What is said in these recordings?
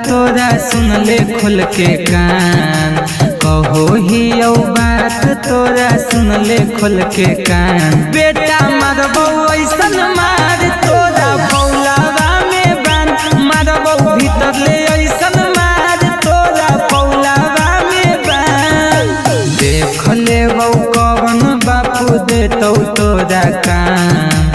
तोरा सुन ले खुल के कान, कहो ही औ बात तोरा सुन ले खुल के कान। बेटा मारबो ऐसन मार तोरा पौलावा में बान, मारबो भीतर ले ऐसन मार तोरा पौलावा में बान। देख ले वो कवन बापू देतौ तोरा काम,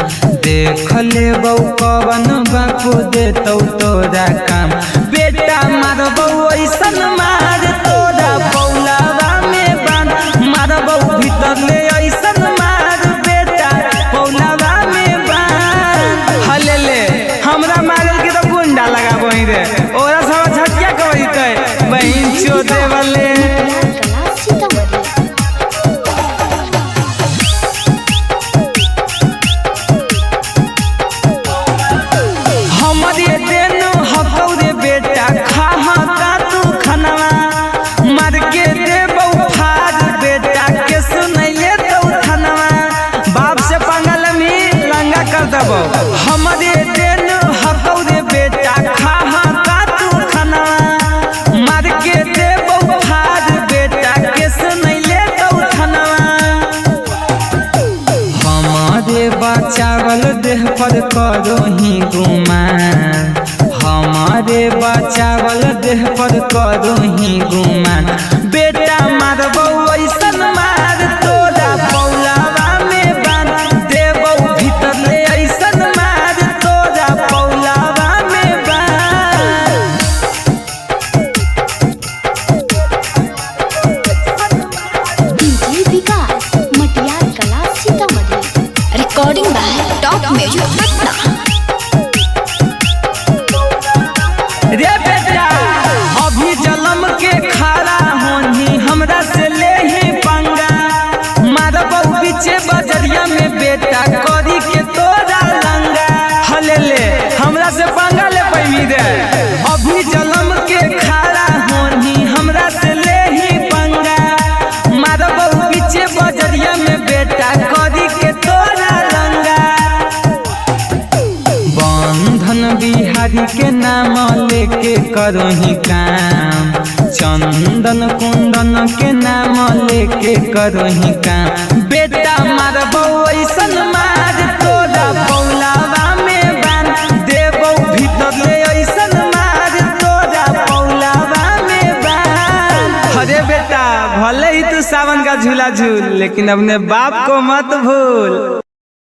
देख ले वो कवन बापू देतौ तोरा काम। बेटा मारबो ऐसन मार तोरा पौलावा में बान, मारबो भीतर ले ऐसन मार बेटा पौलावा में बान। हले ले हमरा मारल के तो गुंडा लगाबो रे, ओरा सब झटिया कहैते बहिन चोदे वाले। हमरे देन हकौ रे बेटा खा का तू खाना, मार के देबौ फाड़ बेटा के सुनैले तौ खाना। हमारे बचावल देह पर करो ही गुमान, हमारे बचावल देह पर करो ही गुमान। बेटा मारबौ ऐसन मार तोरा पौलावा में बान, देबौ भीतर ले ऐसन मार तोरा पौलावा में बान। DJ Vikas Matiyar Kala Sitamarhi, recording by top music Patna. रे बेटा अभी जलम के खारा होनी हमरा से ले ही पंगा, मारबौ पीछे बजरिया में बेटा करी के तोरा लंगा। हले ले हमरा से पंगा ले पैमी रे, अभी जलम के खारा होनी हमरा से ले ही पंगा, मारबौ पीछे बजरिया में बेटा करी के तोरा लंगा। बंधन बिहारी के नाम लेके करो ही काम, चंदन कुंदन के नाम लेके करो ही काम। बेटा मारबौ ऐसन मार तोरा पौलावा में बान, देबौ भीतर ले ऐसन मार तोरा पौलावा में बान। अरे बेटा भले ही तू सावन का झूला झूल, लेकिन अपने बाप को मत भूल।